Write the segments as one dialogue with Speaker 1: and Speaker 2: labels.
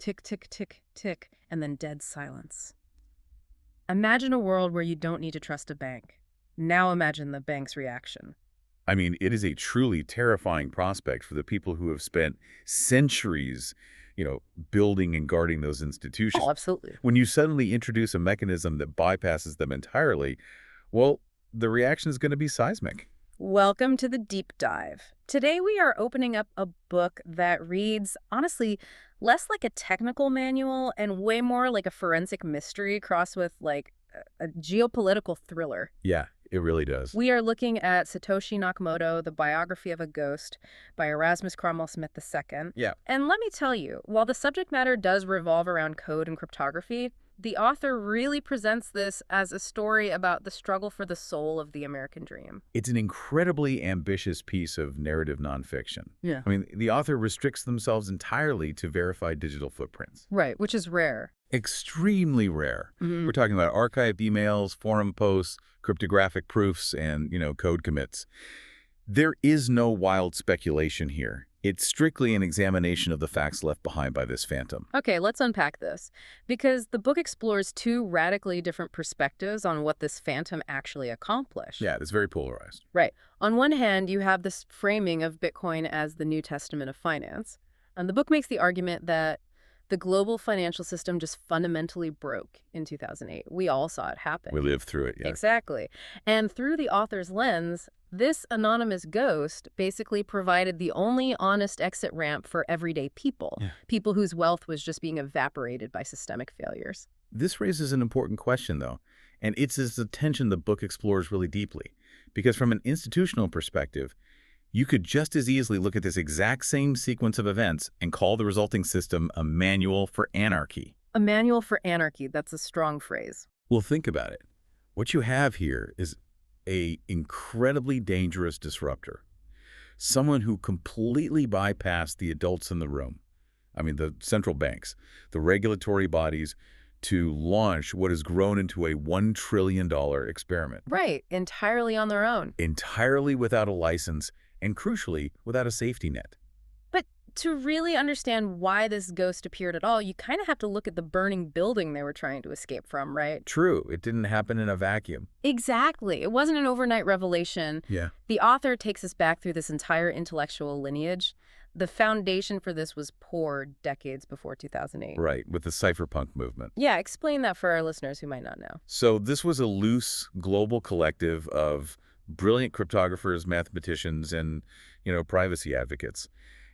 Speaker 1: Tick, tick, tick, tick, and then dead silence. Imagine a world where you don't need to trust a bank. Now imagine the bank's reaction.
Speaker 2: I mean, it is a truly terrifying prospect for the people who have spent centuries, building and guarding those institutions.
Speaker 1: Oh, absolutely.
Speaker 2: When you suddenly introduce a mechanism that bypasses them entirely, well, the reaction is going to be seismic.
Speaker 1: Welcome to the deep dive. Today we are opening up a book that reads, honestly, less like a technical manual and way more like a forensic mystery crossed with like a geopolitical thriller.
Speaker 2: Yeah, it really does.
Speaker 1: We are looking at Satoshi Nakamoto, The Biography of a Ghost by Erasmus Cromwell Smith II.
Speaker 2: Yeah.
Speaker 1: And let me tell you, while the subject matter does revolve around code and cryptography, the author really presents this as a story about the struggle for the soul of the American dream.
Speaker 2: It's an incredibly ambitious piece of narrative nonfiction.
Speaker 1: Yeah.
Speaker 2: I mean, the author restricts themselves entirely to verified digital footprints.
Speaker 1: Right, which is rare.
Speaker 2: Extremely rare.
Speaker 1: Mm-hmm.
Speaker 2: We're talking about archived emails, forum posts, cryptographic proofs, and, code commits. There is no wild speculation here. It's strictly an examination of the facts left behind by this phantom.
Speaker 1: Okay, let's unpack this, because the book explores two radically different perspectives on what this phantom actually accomplished.
Speaker 2: Yeah, it's very polarized.
Speaker 1: Right. On one hand, you have this framing of Bitcoin as the New Testament of finance. And the book makes the argument that the global financial system just fundamentally broke in 2008. We all saw it happen.
Speaker 2: We lived through it, yeah.
Speaker 1: Exactly. And through the author's lens, this anonymous ghost basically provided the only honest exit ramp for everyday people, people whose wealth was just being evaporated by systemic failures.
Speaker 2: This raises an important question, though, and it's this tension the book explores really deeply. Because from an institutional perspective, you could just as easily look at this exact same sequence of events and call the resulting system a manual for anarchy.
Speaker 1: A manual for anarchy, that's a strong phrase.
Speaker 2: Well, think about it. What you have here is an incredibly dangerous disruptor. Someone who completely bypassed the adults in the room. I mean, the central banks, the regulatory bodies, to launch what has grown into a $1 trillion experiment.
Speaker 1: Right, entirely on their own.
Speaker 2: Entirely without a license, and crucially, without a safety net.
Speaker 1: But to really understand why this ghost appeared at all, you kind of have to look at the burning building they were trying to escape from, right?
Speaker 2: True, it didn't happen in a vacuum.
Speaker 1: Exactly. It wasn't an overnight revelation.
Speaker 2: Yeah.
Speaker 1: The author takes us back through this entire intellectual lineage. The foundation for this was poured decades before 2008.
Speaker 2: Right, with the cypherpunk movement.
Speaker 1: Yeah, explain that for our listeners who might not know.
Speaker 2: So this was a loose global collective of brilliant cryptographers, mathematicians, and, privacy advocates.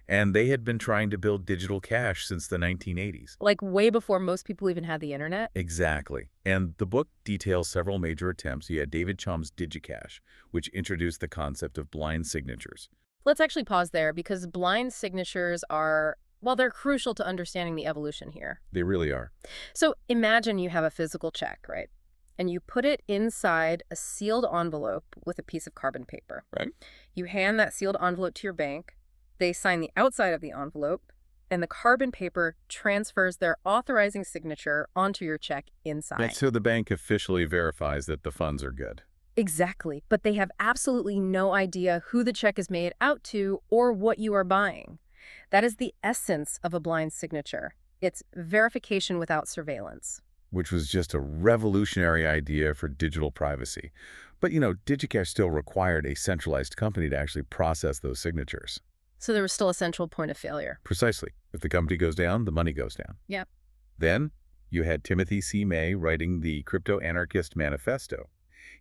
Speaker 2: And they had been trying to build digital cash since the 1980s.
Speaker 1: Like way before most people even had the internet?
Speaker 2: Exactly. And the book details several major attempts. You had David Chaum's DigiCash, which introduced the concept of blind signatures.
Speaker 1: Let's actually pause there because blind signatures are, well, they're crucial to understanding the evolution here.
Speaker 2: They really are.
Speaker 1: So imagine you have a physical check, right? And you put it inside a sealed envelope with a piece of carbon paper.
Speaker 2: Right.
Speaker 1: You hand that sealed envelope to your bank. They sign the outside of the envelope, and the carbon paper transfers their authorizing signature onto your check inside.
Speaker 2: So the bank officially verifies that the funds are good.
Speaker 1: Exactly. But they have absolutely no idea who the check is made out to or what you are buying. That is the essence of a blind signature. It's verification without surveillance.
Speaker 2: Which was just a revolutionary idea for digital privacy. But, DigiCash still required a centralized company to actually process those signatures.
Speaker 1: So there was still a central point of failure.
Speaker 2: Precisely. If the company goes down, the money goes down.
Speaker 1: Yep.
Speaker 2: Then you had Timothy C. May writing the Crypto-Anarchist Manifesto.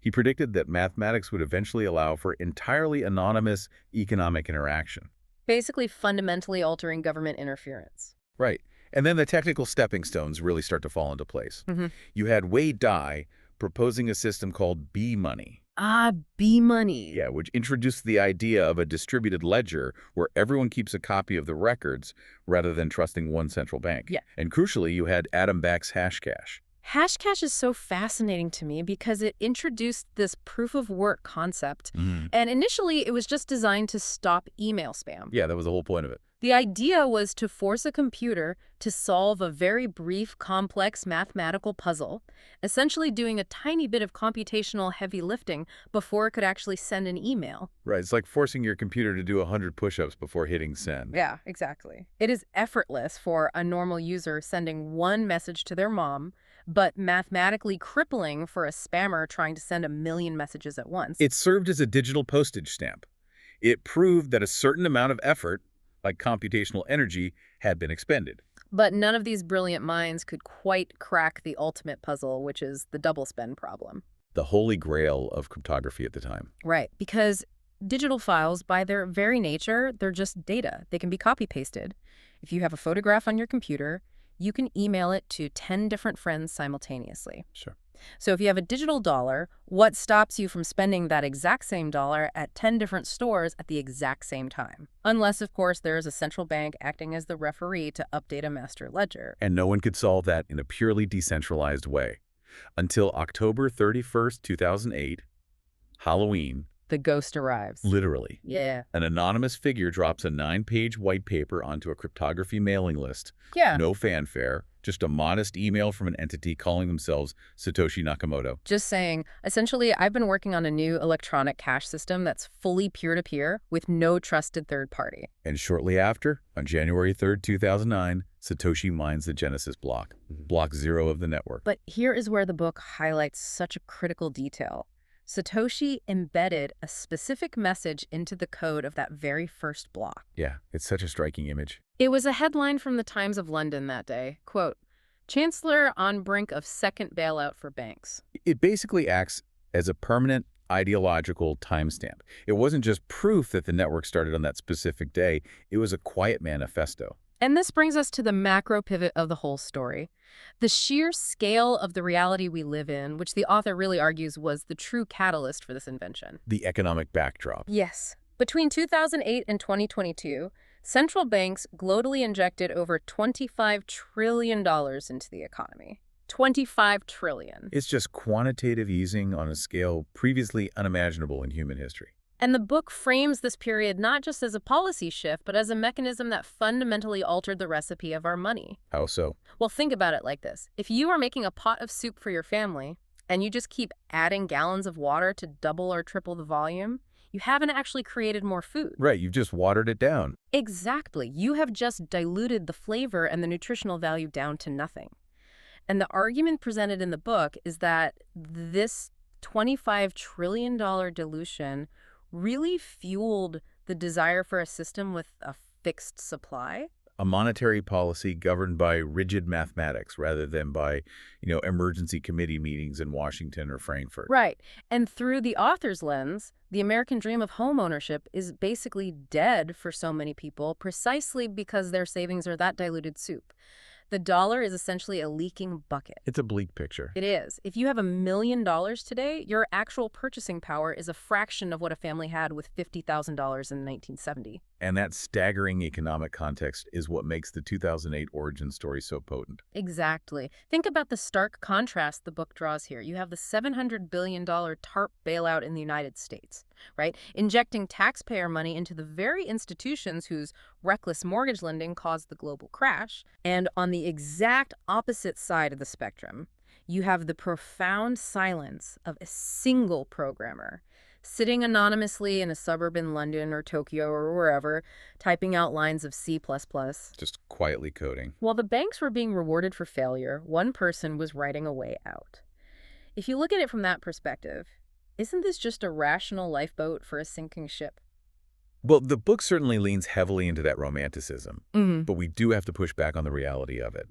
Speaker 2: He predicted that mathematics would eventually allow for entirely anonymous economic interaction.
Speaker 1: Basically fundamentally altering government interference.
Speaker 2: Right. And then the technical stepping stones really start to fall into place.
Speaker 1: Mm-hmm.
Speaker 2: You had Wade Dye proposing a system called B-money.
Speaker 1: Ah, B-money.
Speaker 2: Yeah, which introduced the idea of a distributed ledger where everyone keeps a copy of the records rather than trusting one central bank.
Speaker 1: Yeah.
Speaker 2: And crucially, you had Adam Back's Hashcash.
Speaker 1: Hashcash is so fascinating to me because it introduced this proof-of-work concept.
Speaker 2: Mm-hmm.
Speaker 1: And initially, it was just designed to stop email spam.
Speaker 2: Yeah, that was the whole point of it.
Speaker 1: The idea was to force a computer to solve a very brief, complex mathematical puzzle, essentially doing a tiny bit of computational heavy lifting before it could actually send an email.
Speaker 2: Right, it's like forcing your computer to do 100 push-ups before hitting send.
Speaker 1: Yeah, exactly. It is effortless for a normal user sending one message to their mom, but mathematically crippling for a spammer trying to send a million messages at once.
Speaker 2: It served as a digital postage stamp. It proved that a certain amount of effort, like computational energy, had been expended.
Speaker 1: But none of these brilliant minds could quite crack the ultimate puzzle, which is the double spend problem.
Speaker 2: The holy grail of cryptography at the time.
Speaker 1: Right, because digital files, by their very nature, they're just data. They can be copy-pasted. If you have a photograph on your computer, you can email it to 10 different friends simultaneously.
Speaker 2: Sure.
Speaker 1: So if you have a digital dollar, what stops you from spending that exact same dollar at 10 different stores at the exact same time? Unless, of course, there is a central bank acting as the referee to update a master ledger.
Speaker 2: And no one could solve that in a purely decentralized way. Until October 31st, 2008, Halloween.
Speaker 1: The ghost arrives.
Speaker 2: Literally.
Speaker 1: Yeah.
Speaker 2: An anonymous figure drops a 9-page white paper onto a cryptography mailing list.
Speaker 1: Yeah.
Speaker 2: No fanfare, just a modest email from an entity calling themselves Satoshi Nakamoto.
Speaker 1: Just saying, essentially, I've been working on a new electronic cash system that's fully peer-to-peer with no trusted third party.
Speaker 2: And shortly after, on January 3rd, 2009, Satoshi mines the Genesis block, block 0 of the network.
Speaker 1: But here is where the book highlights such a critical detail. Satoshi embedded a specific message into the code of that very first block.
Speaker 2: Yeah, it's such a striking image.
Speaker 1: It was a headline from the Times of London that day. Quote, "Chancellor on brink of second bailout for banks."
Speaker 2: It basically acts as a permanent ideological timestamp. It wasn't just proof that the network started on that specific day. It was a quiet manifesto.
Speaker 1: And this brings us to the macro pivot of the whole story. The sheer scale of the reality we live in, which the author really argues was the true catalyst for this invention.
Speaker 2: The economic backdrop.
Speaker 1: Yes. Between 2008 and 2022, central banks globally injected over $25 trillion into the economy. $25 trillion.
Speaker 2: It's just quantitative easing on a scale previously unimaginable in human history.
Speaker 1: And the book frames this period not just as a policy shift, but as a mechanism that fundamentally altered the recipe of our money.
Speaker 2: How so?
Speaker 1: Well, think about it like this. If you are making a pot of soup for your family, and you just keep adding gallons of water to double or triple the volume, you haven't actually created more food.
Speaker 2: Right, you've just watered it down.
Speaker 1: Exactly. You have just diluted the flavor and the nutritional value down to nothing. And the argument presented in the book is that this $25 trillion dilution really fueled the desire for a system with a fixed supply.
Speaker 2: A monetary policy governed by rigid mathematics rather than by, emergency committee meetings in Washington or Frankfurt.
Speaker 1: Right. And through the author's lens, the American dream of home ownership is basically dead for so many people precisely because their savings are that diluted soup. The dollar is essentially a leaking bucket.
Speaker 2: It's a bleak picture.
Speaker 1: It is. If you have $1 million today, your actual purchasing power is a fraction of what a family had with $50,000 in 1970.
Speaker 2: And that staggering economic context is what makes the 2008 origin story so potent.
Speaker 1: Exactly. Think about the stark contrast the book draws here. You have the $700 billion TARP bailout in the United States, right? Injecting taxpayer money into the very institutions whose reckless mortgage lending caused the global crash. And on the exact opposite side of the spectrum, you have the profound silence of a single programmer sitting anonymously in a suburb in London or Tokyo or wherever, typing out lines of C++.
Speaker 2: Just quietly coding.
Speaker 1: While the banks were being rewarded for failure, one person was writing a way out. If you look at it from that perspective, isn't this just a rational lifeboat for a sinking ship?
Speaker 2: Well, the book certainly leans heavily into that romanticism, but we do have to push back on the reality of it.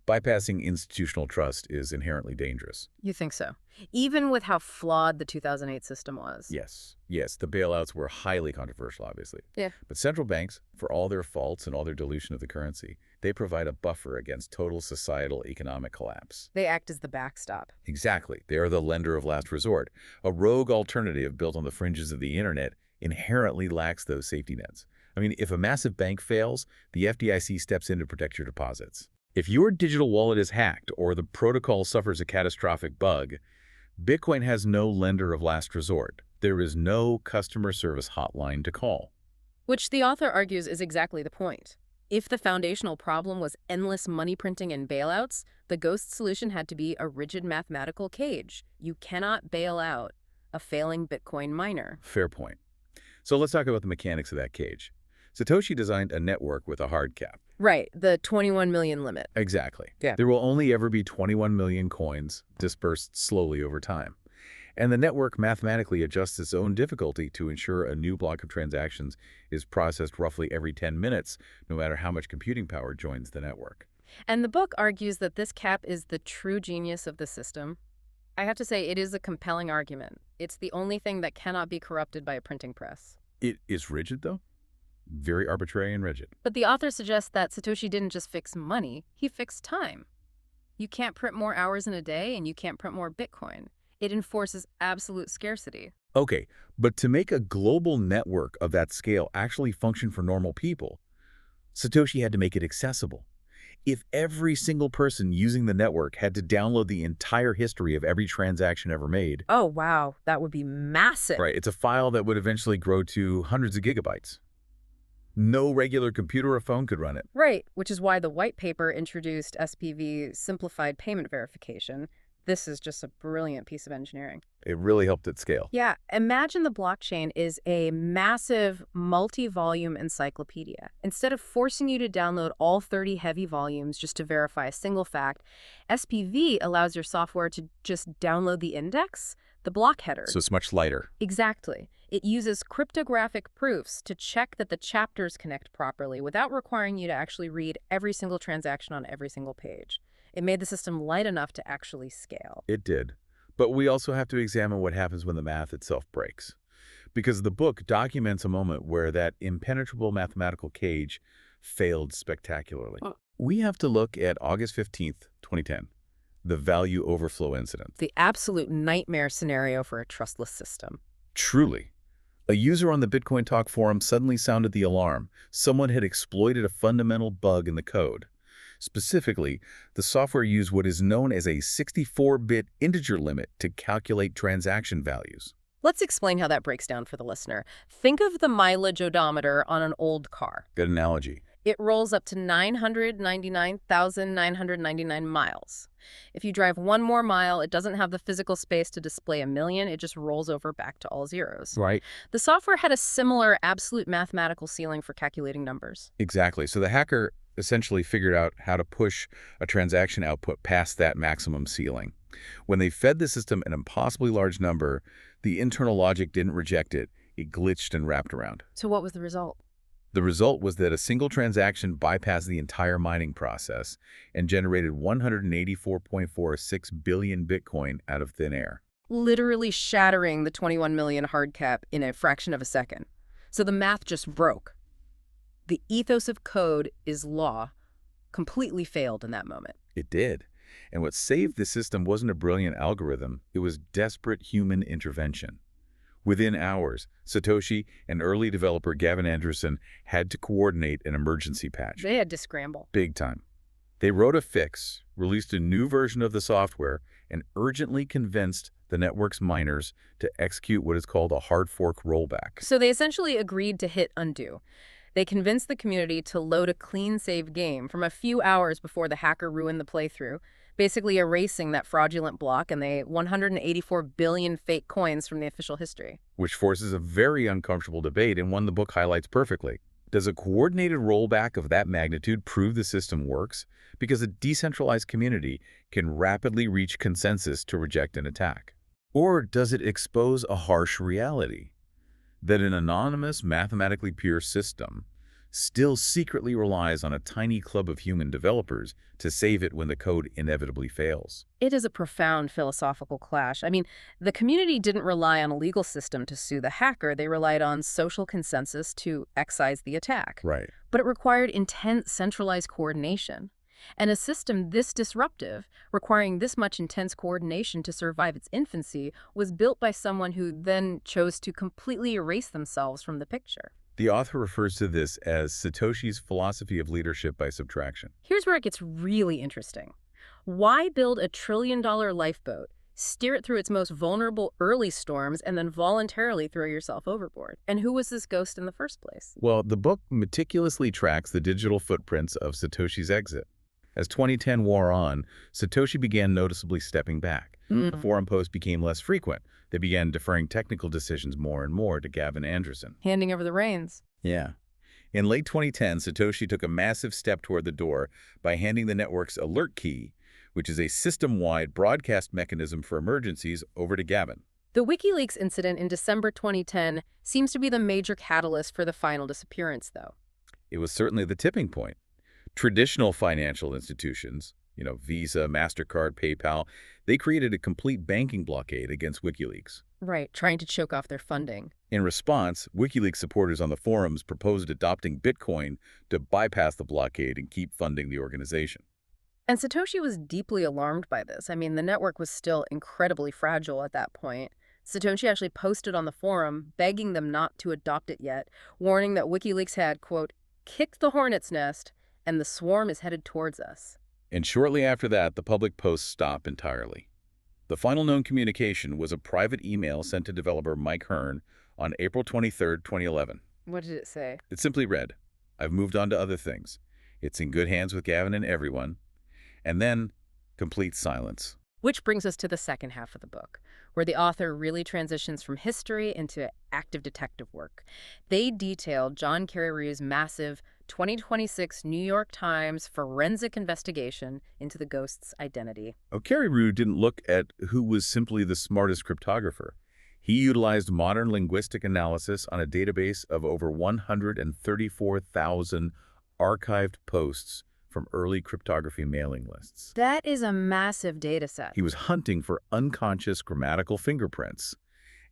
Speaker 2: Bypassing institutional trust is inherently dangerous.
Speaker 1: You think so? Even with how flawed the 2008 system was?
Speaker 2: Yes, the bailouts were highly controversial, obviously.
Speaker 1: Yeah.
Speaker 2: But central banks, for all their faults and all their dilution of the currency, they provide a buffer against total societal economic collapse.
Speaker 1: They act as the backstop.
Speaker 2: Exactly. They are the lender of last resort. A rogue alternative built on the fringes of the internet inherently lacks those safety nets. I mean, if a massive bank fails, the FDIC steps in to protect your deposits. If your digital wallet is hacked or the protocol suffers a catastrophic bug, Bitcoin has no lender of last resort. There is no customer service hotline to call.
Speaker 1: Which the author argues is exactly the point. If the foundational problem was endless money printing and bailouts, the ghost solution had to be a rigid mathematical cage. You cannot bail out a failing Bitcoin miner.
Speaker 2: Fair point. So let's talk about the mechanics of that cage. Satoshi designed a network with a hard cap.
Speaker 1: Right, the 21 million limit.
Speaker 2: Exactly.
Speaker 1: Yeah.
Speaker 2: There will only ever be 21 million coins dispersed slowly over time. And the network mathematically adjusts its own difficulty to ensure a new block of transactions is processed roughly every 10 minutes, no matter how much computing power joins the network.
Speaker 1: And the book argues that this cap is the true genius of the system. I have to say, it is a compelling argument. It's the only thing that cannot be corrupted by a printing press.
Speaker 2: It is rigid, though? Very arbitrary and rigid.
Speaker 1: But the author suggests that Satoshi didn't just fix money, he fixed time. You can't print more hours in a day, and you can't print more Bitcoin. It enforces absolute scarcity.
Speaker 2: Okay, but to make a global network of that scale actually function for normal people, Satoshi had to make it accessible. If every single person using the network had to download the entire history of every transaction ever made...
Speaker 1: Oh, wow, that would be massive.
Speaker 2: Right, it's a file that would eventually grow to hundreds of gigabytes. No regular computer or phone could run it.
Speaker 1: Right, which is why the white paper introduced SPV, Simplified Payment Verification. This is just a brilliant piece of engineering.
Speaker 2: It really helped it scale.
Speaker 1: Yeah, imagine the blockchain is a massive multi-volume encyclopedia. Instead of forcing you to download all 30 heavy volumes just to verify a single fact, SPV allows your software to just download the index, the block header.
Speaker 2: So it's much lighter.
Speaker 1: Exactly. It uses cryptographic proofs to check that the chapters connect properly without requiring you to actually read every single transaction on every single page. It made the system light enough to actually scale.
Speaker 2: It did. But we also have to examine what happens when the math itself breaks. Because the book documents a moment where that impenetrable mathematical cage failed spectacularly. We have to look at August 15th, 2010, the value overflow incident.
Speaker 1: The absolute nightmare scenario for a trustless system.
Speaker 2: Truly. A user on the Bitcoin Talk forum suddenly sounded the alarm. Someone had exploited a fundamental bug in the code. Specifically, the software used what is known as a 64-bit integer limit to calculate transaction values.
Speaker 1: Let's explain how that breaks down for the listener. Think of the mileage odometer on an old car.
Speaker 2: Good analogy.
Speaker 1: It rolls up to 999,999 miles. If you drive one more mile, it doesn't have the physical space to display 1,000,000. It just rolls over back to all zeros.
Speaker 2: Right.
Speaker 1: The software had a similar absolute mathematical ceiling for calculating numbers.
Speaker 2: Exactly. So the hacker essentially figured out how to push a transaction output past that maximum ceiling. When they fed the system an impossibly large number, the internal logic didn't reject it. It glitched and wrapped around.
Speaker 1: So what was the result?
Speaker 2: The result was that a single transaction bypassed the entire mining process and generated 184.46 billion Bitcoin out of thin air.
Speaker 1: Literally shattering the 21 million hard cap in a fraction of a second. So the math just broke. The ethos of code is law completely failed in that moment.
Speaker 2: It did. And what saved the system wasn't a brilliant algorithm, it was desperate human intervention. Within hours, Satoshi and early developer Gavin Anderson had to coordinate an emergency patch.
Speaker 1: They had to scramble.
Speaker 2: Big time. They wrote a fix, released a new version of the software, and urgently convinced the network's miners to execute what is called a hard fork rollback.
Speaker 1: So they essentially agreed to hit undo. They convinced the community to load a clean save game from a few hours before the hacker ruined the playthrough, basically erasing that fraudulent block and the 184 billion fake coins from the official history.
Speaker 2: Which forces a very uncomfortable debate and one the book highlights perfectly. Does a coordinated rollback of that magnitude prove the system works? Because a decentralized community can rapidly reach consensus to reject an attack. Or does it expose a harsh reality? That an anonymous, mathematically pure system still secretly relies on a tiny club of human developers to save it when the code inevitably fails.
Speaker 1: It is a profound philosophical clash. I mean, the community didn't rely on a legal system to sue the hacker. They relied on social consensus to excise the attack.
Speaker 2: Right.
Speaker 1: But it required intense centralized coordination. And a system this disruptive, requiring this much intense coordination to survive its infancy, was built by someone who then chose to completely erase themselves from the picture.
Speaker 2: The author refers to this as Satoshi's philosophy of leadership by subtraction.
Speaker 1: Here's where it gets really interesting. Why build a $1 trillion lifeboat, steer it through its most vulnerable early storms, and then voluntarily throw yourself overboard. And who was this ghost in the first place?
Speaker 2: Well, the book meticulously tracks the digital footprints of Satoshi's exit. As 2010 wore on, Satoshi began noticeably stepping back. The forum posts became less frequent. They began deferring technical decisions more and more to Gavin Andresen.
Speaker 1: Handing over the reins.
Speaker 2: Yeah. In late 2010, Satoshi took a massive step toward the door by handing the network's alert key, which is a system-wide broadcast mechanism for emergencies, over to Gavin.
Speaker 1: The WikiLeaks incident in December 2010 seems to be the major catalyst for the final disappearance, though.
Speaker 2: It was certainly the tipping point. Traditional financial institutions, Visa, MasterCard, PayPal, they created a complete banking blockade against WikiLeaks.
Speaker 1: Right, trying to choke off their funding.
Speaker 2: In response, WikiLeaks supporters on the forums proposed adopting Bitcoin to bypass the blockade and keep funding the organization.
Speaker 1: And Satoshi was deeply alarmed by this. I mean, the network was still incredibly fragile at that point. Satoshi actually posted on the forum, begging them not to adopt it yet, warning that WikiLeaks had, quote, kicked the hornet's nest, and the swarm is headed towards us.
Speaker 2: And shortly after that, the public posts stopped entirely. The final known communication was a private email sent to developer Mike Hearn on April 23, 2011.
Speaker 1: What did it say?
Speaker 2: It simply read, "I've moved on to other things. It's in good hands with Gavin and everyone." And then, complete silence.
Speaker 1: Which brings us to the second half of the book, where the author really transitions from history into active detective work. They detailed John Carreyrou's massive 2026 New York Times forensic investigation into the ghost's identity.
Speaker 2: Carreyrow didn't look at who was simply the smartest cryptographer. He utilized modern linguistic analysis on a database of over 134,000 archived posts from early cryptography mailing lists.
Speaker 1: That is a massive data set.
Speaker 2: He was hunting for unconscious grammatical fingerprints,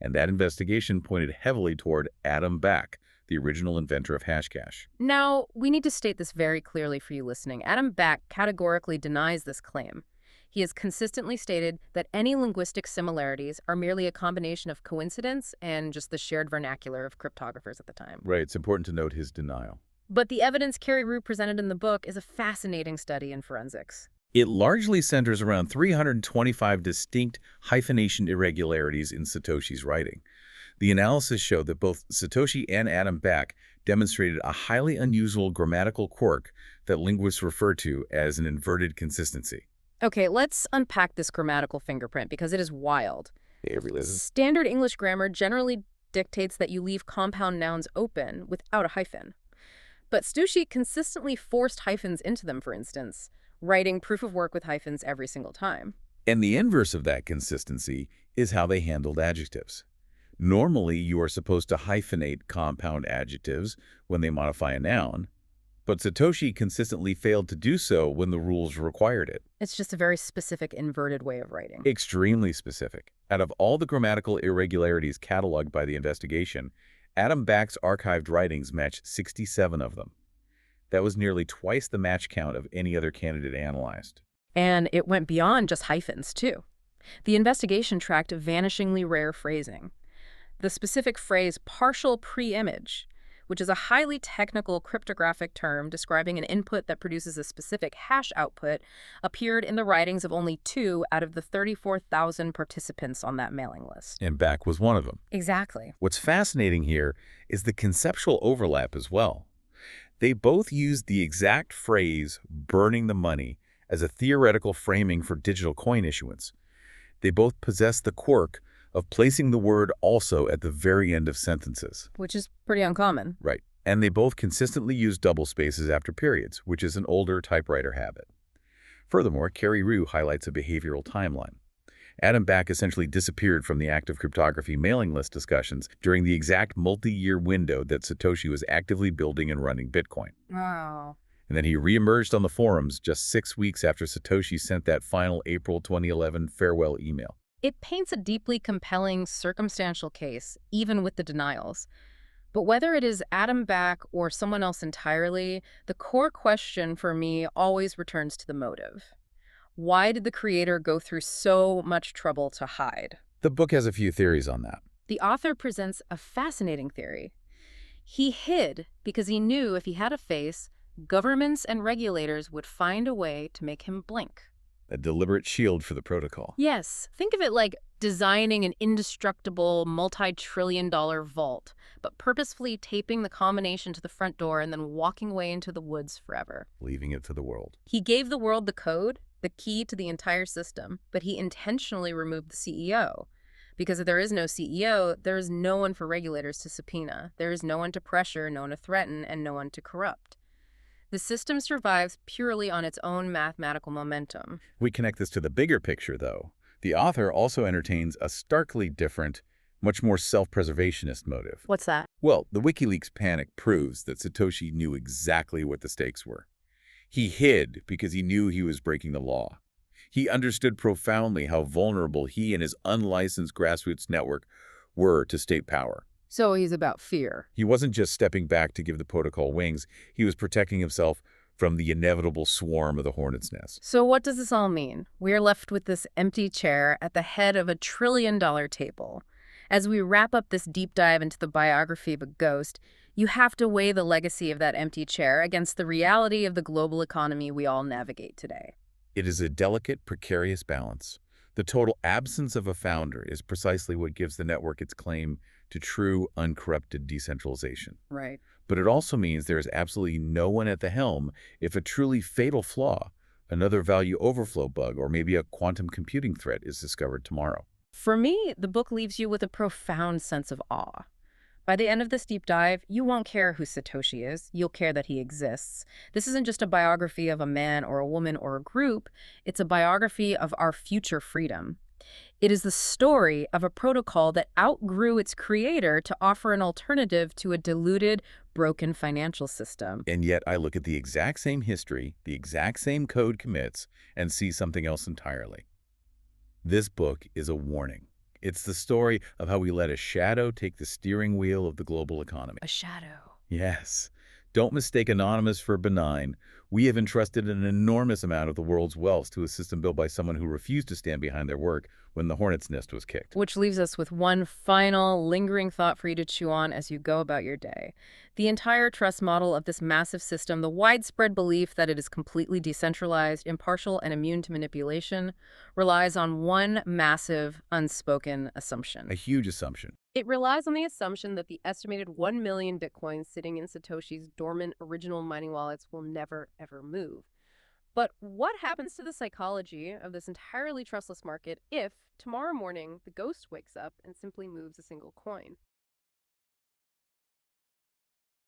Speaker 2: and that investigation pointed heavily toward Adam Back, the original inventor of Hashcash.
Speaker 1: Now, we need to state this very clearly for you listening. Adam Back categorically denies this claim. He has consistently stated that any linguistic similarities are merely a combination of coincidence and just the shared vernacular of cryptographers at the time.
Speaker 2: Right, it's important to note his denial.
Speaker 1: But the evidence Carreyrow presented in the book is a fascinating study in forensics.
Speaker 2: It largely centers around 325 distinct hyphenation irregularities in Satoshi's writing. The analysis showed that both Satoshi and Adam Back demonstrated a highly unusual grammatical quirk that linguists refer to as an inverted consistency.
Speaker 1: Okay, let's unpack this grammatical fingerprint because it is wild.
Speaker 2: Every
Speaker 1: Standard English grammar generally dictates that you leave compound nouns open without a hyphen. But Satoshi consistently forced hyphens into them, for instance, writing proof of work with hyphens every single time.
Speaker 2: And the inverse of that consistency is how they handled adjectives. Normally, you are supposed to hyphenate compound adjectives when they modify a noun, but Satoshi consistently failed to do so when the rules required it.
Speaker 1: It's just a very specific inverted way of writing.
Speaker 2: Extremely specific. Out of all the grammatical irregularities cataloged by the investigation, Adam Back's archived writings matched 67 of them. That was nearly twice the match count of any other candidate analyzed.
Speaker 1: And it went beyond just hyphens, too. The investigation tracked vanishingly rare phrasing. The specific phrase partial pre-image, which is a highly technical cryptographic term describing an input that produces a specific hash output, appeared in the writings of only 2 out of the 34,000 participants on that mailing list.
Speaker 2: And Back was one of them.
Speaker 1: Exactly.
Speaker 2: What's fascinating here is the conceptual overlap as well. They both used the exact phrase, burning the money, as a theoretical framing for digital coin issuance. They both possess the quirk of placing the word also at the very end of sentences.
Speaker 1: Which is pretty uncommon.
Speaker 2: Right. And they both consistently use double spaces after periods, which is an older typewriter habit. Furthermore, Carreyrow highlights a behavioral timeline. Adam Back essentially disappeared from the active cryptography mailing list discussions during the exact multi-year window that Satoshi was actively building and running Bitcoin.
Speaker 1: Wow.
Speaker 2: And then he reemerged on the forums just 6 weeks after Satoshi sent that final April 2011 farewell email.
Speaker 1: It paints a deeply compelling circumstantial case, even with the denials. But whether it is Adam Back or someone else entirely, the core question for me always returns to the motive. Why did the creator go through so much trouble to hide?
Speaker 2: The book has a few theories on that.
Speaker 1: The author presents a fascinating theory. He hid because he knew if he had a face, governments and regulators would find a way to make him blink.
Speaker 2: A deliberate shield for the protocol.
Speaker 1: Yes, think of it like designing an indestructible multi-trillion-dollar vault, but purposefully taping the combination to the front door and then walking away into the woods forever.
Speaker 2: Leaving it to the world.
Speaker 1: He gave the world the code, the key to the entire system, but he intentionally removed the CEO. Because if there is no CEO, there is no one for regulators to subpoena. There is no one to pressure, no one to threaten, and no one to corrupt. The system survives purely on its own mathematical momentum.
Speaker 2: We connect this to the bigger picture, though. The author also entertains a starkly different, much more self-preservationist motive.
Speaker 1: What's that?
Speaker 2: Well, the WikiLeaks panic proves that Satoshi knew exactly what the stakes were. He hid because he knew he was breaking the law. He understood profoundly how vulnerable he and his unlicensed grassroots network were to state power.
Speaker 1: So he's about fear.
Speaker 2: He wasn't just stepping back to give the protocol wings, he was protecting himself from the inevitable swarm of the hornet's nest.
Speaker 1: So what does this all mean? We're left with this empty chair at the head of a trillion-dollar table. As we wrap up this deep dive into the biography of a ghost, you have to weigh the legacy of that empty chair against the reality of the global economy we all navigate today.
Speaker 2: It is a delicate, precarious balance. The total absence of a founder is precisely what gives the network its claim to true, uncorrupted decentralization.
Speaker 1: Right.
Speaker 2: But it also means there is absolutely no one at the helm if a truly fatal flaw, another value overflow bug, or maybe a quantum computing threat is discovered tomorrow.
Speaker 1: For me, the book leaves you with a profound sense of awe. By the end of this deep dive, you won't care who Satoshi is. You'll care that he exists. This isn't just a biography of a man or a woman or a group. It's a biography of our future freedom. It is the story of a protocol that outgrew its creator to offer an alternative to a diluted, broken financial system.
Speaker 2: And yet I look at the exact same history, the exact same code commits, and see something else entirely. This book is a warning. It's the story of how we let a shadow take the steering wheel of the global economy.
Speaker 1: A shadow.
Speaker 2: Yes. Don't mistake anonymous for benign. We have entrusted an enormous amount of the world's wealth to a system built by someone who refused to stand behind their work when the hornet's nest was kicked.
Speaker 1: Which leaves us with one final, lingering thought for you to chew on as you go about your day. The entire trust model of this massive system, the widespread belief that it is completely decentralized, impartial, and immune to manipulation, relies on one massive, unspoken assumption.
Speaker 2: A huge assumption.
Speaker 1: It relies on the assumption that the estimated 1 million bitcoins sitting in Satoshi's dormant original mining wallets will never, ever move. But what happens to the psychology of this entirely trustless market if, tomorrow morning, the ghost wakes up and simply moves a single coin?